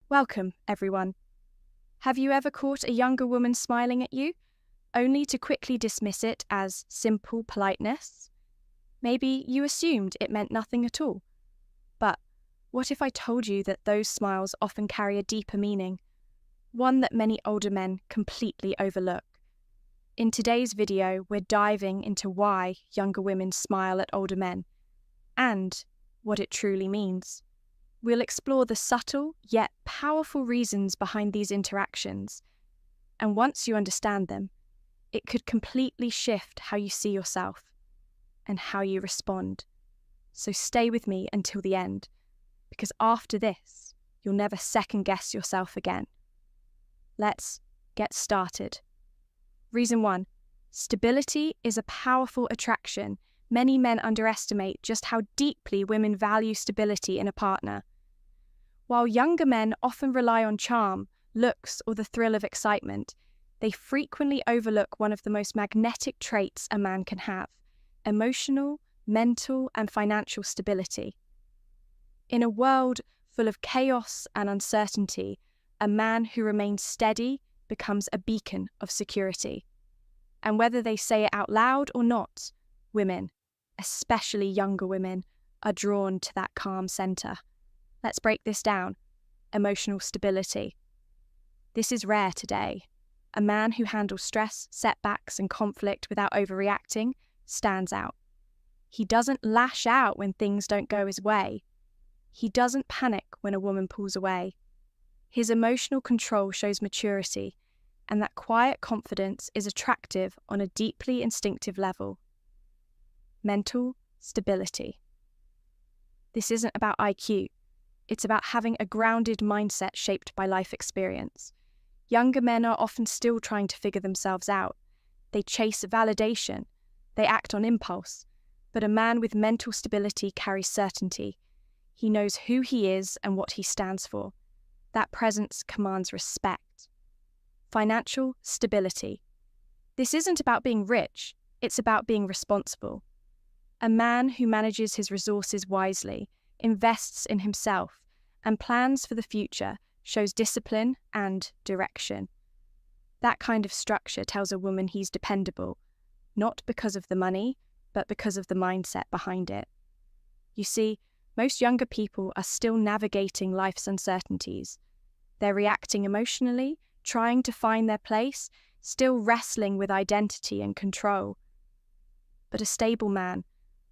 Welcome, everyone. Have you ever caught a younger woman smiling at you, only to quickly dismiss it as simple politeness? Maybe you assumed it meant nothing at all. But what if I told you that those smiles often carry a deeper meaning, one that many older men completely overlook? In today's video, we're diving into why younger women smile at older men, and what it truly means. We'll explore the subtle yet powerful reasons behind these interactions, and once you understand them, it could completely shift how you see yourself and how you respond. So stay with me until the end, because after this, you'll never second-guess yourself again. Let's get started. Reason 1. Stability is a powerful attraction. Many men underestimate just how deeply women value stability in a partner. While younger men often rely on charm, looks, or the thrill of excitement, they frequently overlook one of the most magnetic traits a man can have: emotional, mental, and financial stability. In a world full of chaos and uncertainty, a man who remains steady becomes a beacon of security. And whether they say it out loud or not, women, especially younger women, are drawn to that calm center. Let's break this down. Emotional stability. This is rare today. A man who handles stress, setbacks, and conflict without overreacting stands out. He doesn't lash out when things don't go his way. He doesn't panic when a woman pulls away. His emotional control shows maturity, and that quiet confidence is attractive on a deeply instinctive level. Mental stability. This isn't about IQ. It's about having a grounded mindset shaped by life experience. Younger men are often still trying to figure themselves out. They chase validation. They act on impulse. But a man with mental stability carries certainty. He knows who he is and what he stands for. That presence commands respect. Financial stability. This isn't about being rich. It's about being responsible. A man who manages his resources wisely, invests in himself, and plans for the future shows discipline and direction. That kind of structure tells a woman he's dependable, not because of the money, but because of the mindset behind it. You see, most younger people are still navigating life's uncertainties. They're reacting emotionally, trying to find their place, still wrestling with identity and control. But a stable man,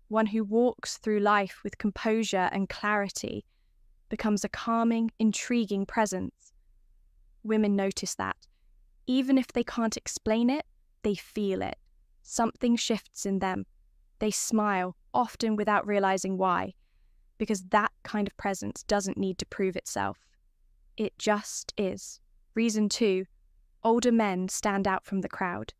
one who walks through life with composure and clarity, becomes a calming, intriguing presence. Women notice that. Even if they can't explain it, they feel it. Something shifts in them. They smile, often without realizing why, because that kind of presence doesn't need to prove itself. It just is. Reason 2. Older men stand out from the crowd.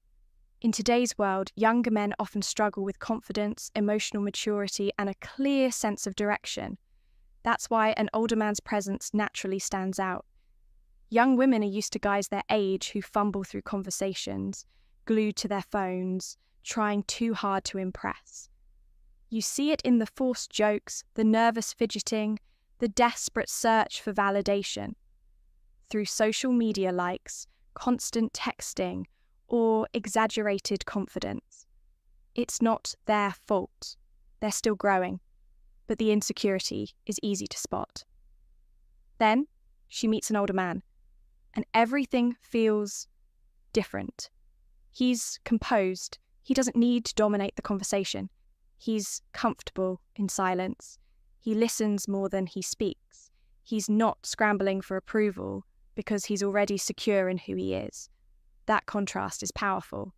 In today's world, younger men often struggle with confidence, emotional maturity, and a clear sense of direction. That's why an older man's presence naturally stands out. Young women are used to guys their age who fumble through conversations, glued to their phones, trying too hard to impress. You see it in the forced jokes, the nervous fidgeting, the desperate search for validation. Through social media likes, constant texting, or exaggerated confidence. It's not their fault. They're still growing, but the insecurity is easy to spot. Then she meets an older man, and everything feels different. He's composed. He doesn't need to dominate the conversation. He's comfortable in silence. He listens more than he speaks. He's not scrambling for approval because he's already secure in who he is. That contrast is powerful.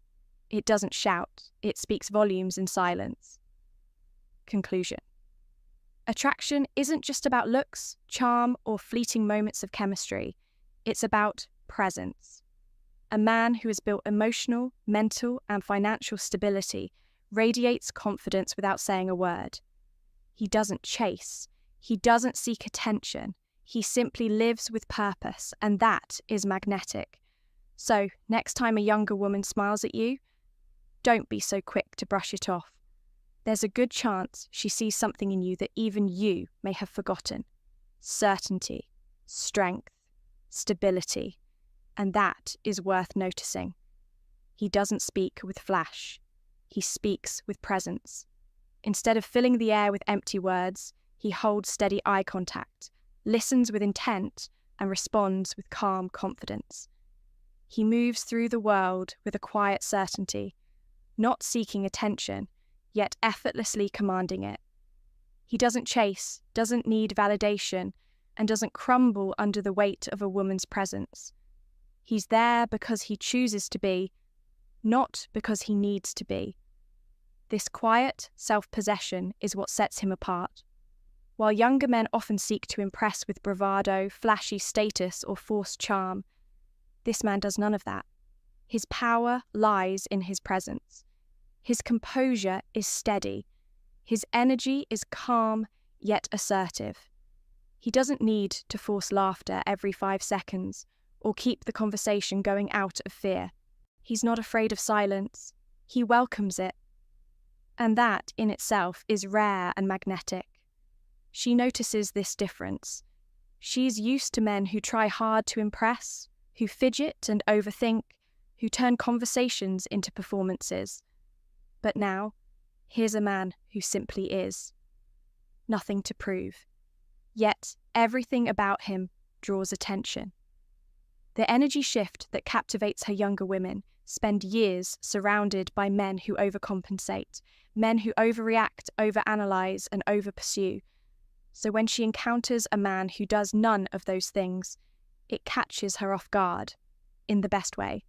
It doesn't shout. It speaks volumes in silence. Conclusion. Attraction isn't just about looks, charm, or fleeting moments of chemistry. It's about presence. A man who has built emotional, mental, and financial stability radiates confidence without saying a word. He doesn't chase. He doesn't seek attention. He simply lives with purpose, and that is magnetic. So, next time a younger woman smiles at you, don't be so quick to brush it off. There's a good chance she sees something in you that even you may have forgotten. Certainty, strength, stability, and that is worth noticing. He doesn't speak with flash. He speaks with presence. Instead of filling the air with empty words, he holds steady eye contact, listens with intent, and responds with calm confidence. He moves through the world with a quiet certainty, not seeking attention, yet effortlessly commanding it. He doesn't chase, doesn't need validation, and doesn't crumble under the weight of a woman's presence. He's there because he chooses to be, not because he needs to be. This quiet self-possession is what sets him apart. While younger men often seek to impress with bravado, flashy status, or forced charm, this man does none of that. His power lies in his presence. His composure is steady. His energy is calm yet assertive. He doesn't need to force laughter every 5 seconds or keep the conversation going out of fear. He's not afraid of silence. He welcomes it. And that, in itself, is rare and magnetic. She notices this difference. She's used to men who try hard to impress, who fidget and overthink, who turn conversations into performances. But now, here's a man who simply is. Nothing to prove. Yet, everything about him draws attention. The energy shift that captivates her younger women spend years surrounded by men who overcompensate, men who overreact, overanalyze, and overpursue. So when she encounters a man who does none of those things, it catches her off guard, in the best way.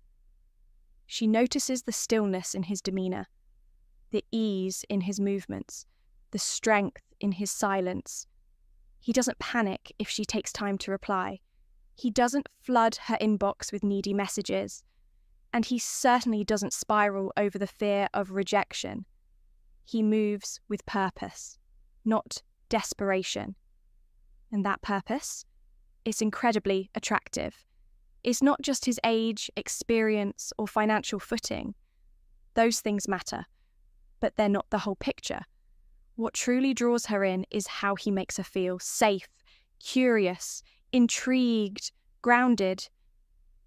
She notices the stillness in his demeanor, the ease in his movements, the strength in his silence. He doesn't panic if she takes time to reply. He doesn't flood her inbox with needy messages. And he certainly doesn't spiral over the fear of rejection. He moves with purpose, not desperation. And that purpose is incredibly attractive. It's not just his age, experience, or financial footing. Those things matter, but they're not the whole picture. What truly draws her in is how he makes her feel safe, curious, intrigued, grounded.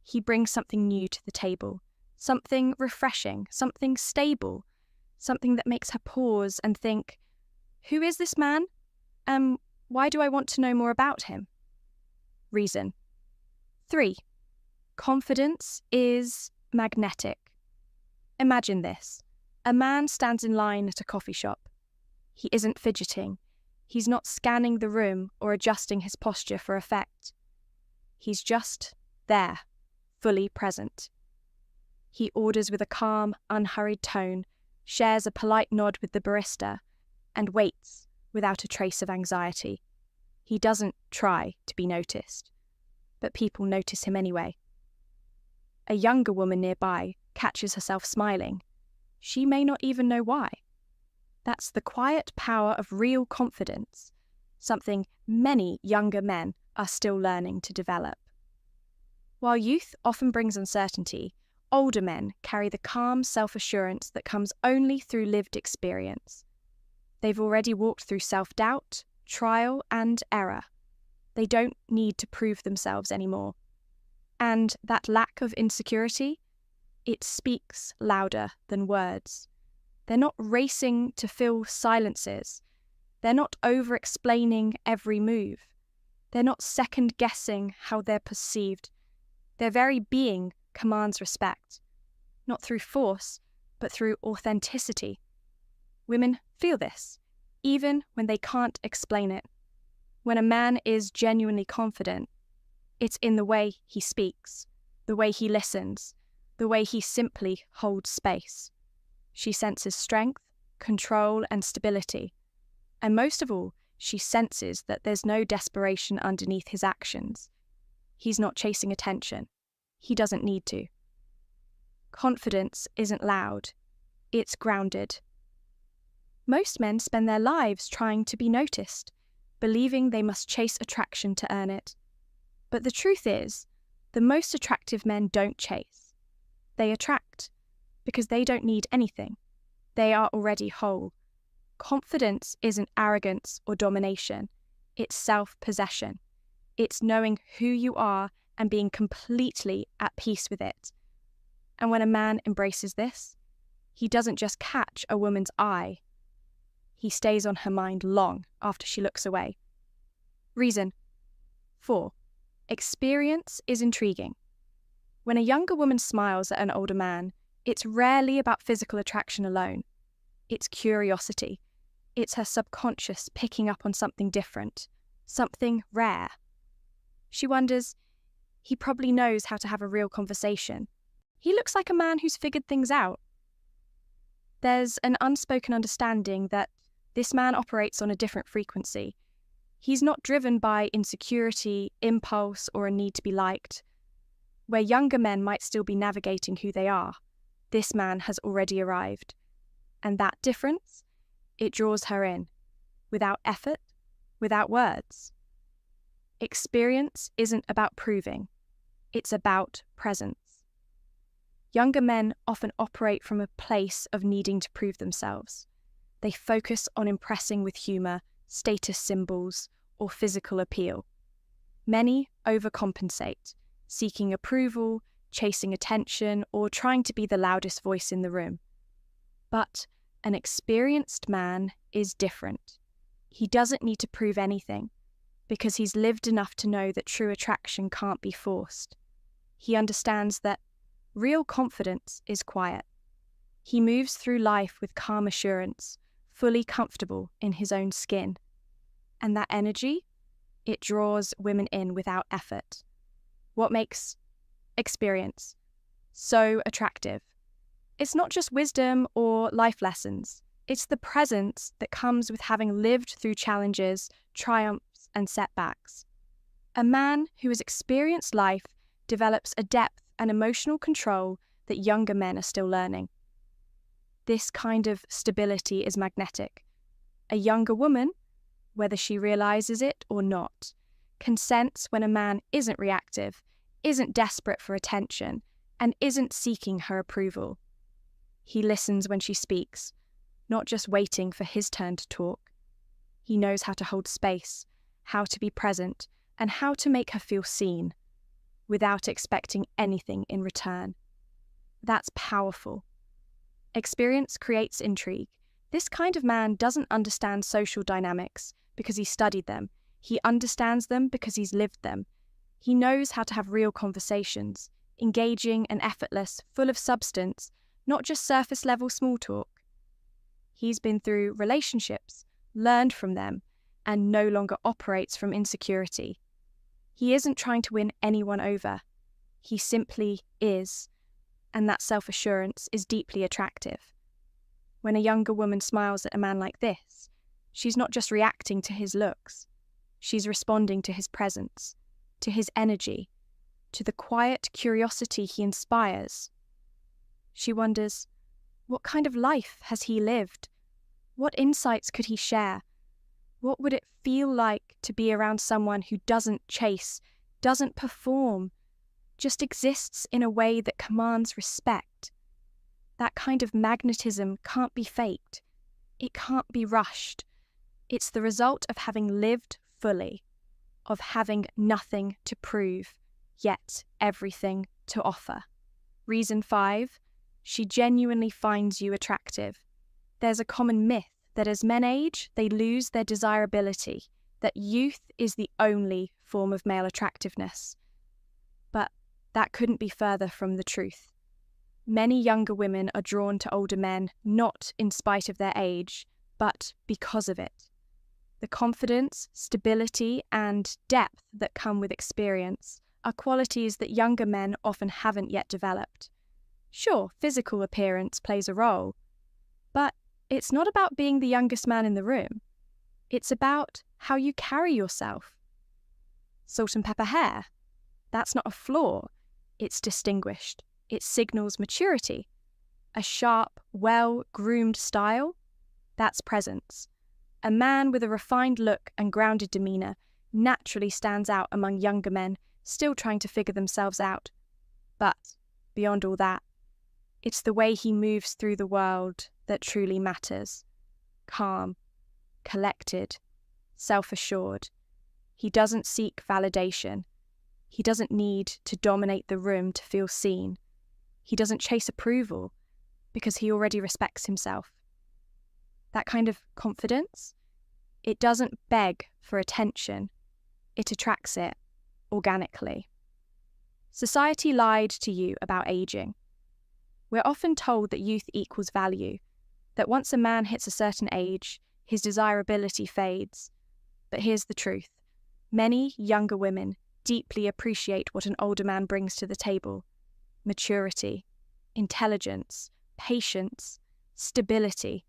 He brings something new to the table, something refreshing, something stable, something that makes her pause and think, who is this man? Why do I want to know more about him? Reason. 3. Confidence is magnetic. Imagine this. A man stands in line at a coffee shop. He isn't fidgeting. He's not scanning the room or adjusting his posture for effect. He's just there, fully present. He orders with a calm, unhurried tone, shares a polite nod with the barista, and waits without a trace of anxiety. He doesn't try to be noticed, but people notice him anyway. A younger woman nearby catches herself smiling. She may not even know why. That's the quiet power of real confidence, something many younger men are still learning to develop. While youth often brings uncertainty, older men carry the calm self-assurance that comes only through lived experience. They've already walked through self-doubt, trial, and error. They don't need to prove themselves anymore. And that lack of insecurity, it speaks louder than words. They're not racing to fill silences. They're not over-explaining every move. They're not second-guessing how they're perceived. Their very being commands respect, not through force, but through authenticity. Women feel this, even when they can't explain it. When a man is genuinely confident, it's in the way he speaks, the way he listens, the way he simply holds space. She senses strength, control, and stability. And most of all, she senses that there's no desperation underneath his actions. He's not chasing attention. He doesn't need to. Confidence isn't loud. It's grounded. Most men spend their lives trying to be noticed, believing they must chase attraction to earn it. But the truth is, the most attractive men don't chase. They attract, because they don't need anything. They are already whole. Confidence isn't arrogance or domination. It's self-possession. It's knowing who you are and being completely at peace with it. And when a man embraces this, he doesn't just catch a woman's eye, he stays on her mind long after she looks away. Reason 4. Experience is intriguing. When a younger woman smiles at an older man, it's rarely about physical attraction alone. It's curiosity. It's her subconscious picking up on something different, something rare. She wonders, he probably knows how to have a real conversation. He looks like a man who's figured things out. There's an unspoken understanding that this man operates on a different frequency. He's not driven by insecurity, impulse, or a need to be liked. Where younger men might still be navigating who they are, this man has already arrived. And that difference, it draws her in, without effort, without words. Experience isn't about proving, it's about presence. Younger men often operate from a place of needing to prove themselves. They focus on impressing with humour, status symbols, or physical appeal. Many overcompensate, seeking approval, chasing attention, or trying to be the loudest voice in the room. But an experienced man is different. He doesn't need to prove anything, because he's lived enough to know that true attraction can't be forced. He understands that real confidence is quiet. He moves through life with calm assurance, fully comfortable in his own skin. And that energy, it draws women in without effort. What makes experience so attractive? It's not just wisdom or life lessons. It's the presence that comes with having lived through challenges, triumphs, and setbacks. A man who has experienced life develops a depth and emotional control that younger men are still learning. This kind of stability is magnetic. A younger woman, whether she realizes it or not, can sense when a man isn't reactive, isn't desperate for attention, and isn't seeking her approval. He listens when she speaks, not just waiting for his turn to talk. He knows how to hold space, how to be present, and how to make her feel seen, without expecting anything in return. That's powerful. Experience creates intrigue. This kind of man doesn't understand social dynamics because he studied them. He understands them because he's lived them. He knows how to have real conversations, engaging and effortless, full of substance, not just surface-level small talk. He's been through relationships, learned from them, and no longer operates from insecurity. He isn't trying to win anyone over. He simply is. And that self-assurance is deeply attractive. When a younger woman smiles at a man like this, she's not just reacting to his looks. She's responding to his presence, to his energy, to the quiet curiosity he inspires. She wonders, what kind of life has he lived? What insights could he share? What would it feel like to be around someone who doesn't chase, doesn't perform, just exists in a way that commands respect? That kind of magnetism can't be faked. It can't be rushed. It's the result of having lived fully, of having nothing to prove, yet everything to offer. Reason 5, she genuinely finds you attractive. There's a common myth that as men age, they lose their desirability, that youth is the only form of male attractiveness. But that couldn't be further from the truth. Many younger women are drawn to older men not in spite of their age, but because of it. The confidence, stability, and depth that come with experience are qualities that younger men often haven't yet developed. Sure, physical appearance plays a role, but it's not about being the youngest man in the room. It's about how you carry yourself. Salt and pepper hair, that's not a flaw. It's distinguished. It signals maturity. A sharp, well-groomed style, that's presence. A man with a refined look and grounded demeanour naturally stands out among younger men still trying to figure themselves out. But beyond all that, it's the way he moves through the world that truly matters. Calm, collected, self-assured. He doesn't seek validation. He doesn't need to dominate the room to feel seen. He doesn't chase approval because he already respects himself. That kind of confidence, it doesn't beg for attention, it attracts it organically. Society lied to you about aging. We're often told that youth equals value, that once a man hits a certain age, his desirability fades. But here's the truth. Many younger women deeply appreciate what an older man brings to the table: maturity, intelligence, patience, stability.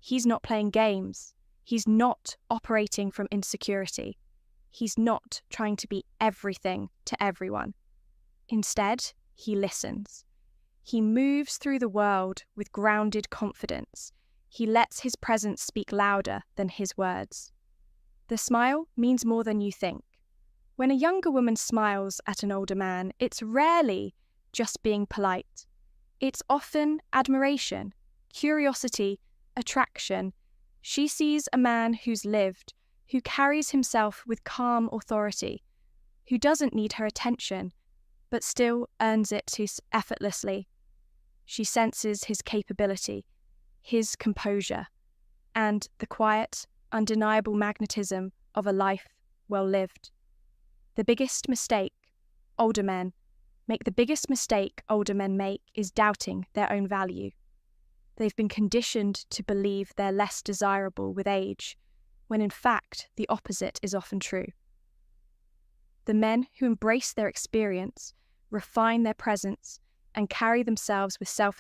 He's not playing games. He's not operating from insecurity. He's not trying to be everything to everyone. Instead, he listens. He moves through the world with grounded confidence. He lets his presence speak louder than his words. The smile means more than you think. When a younger woman smiles at an older man, it's rarely just being polite. It's often admiration, curiosity, attraction. She sees a man who's lived, who carries himself with calm authority, who doesn't need her attention, but still earns it effortlessly. She senses his capability, his composure, and the quiet, undeniable magnetism of a life well lived. The biggest mistake older men make is doubting their own value. They've been conditioned to believe they're less desirable with age, when in fact the opposite is often true. The men who embrace their experience, refine their presence, and carry themselves with self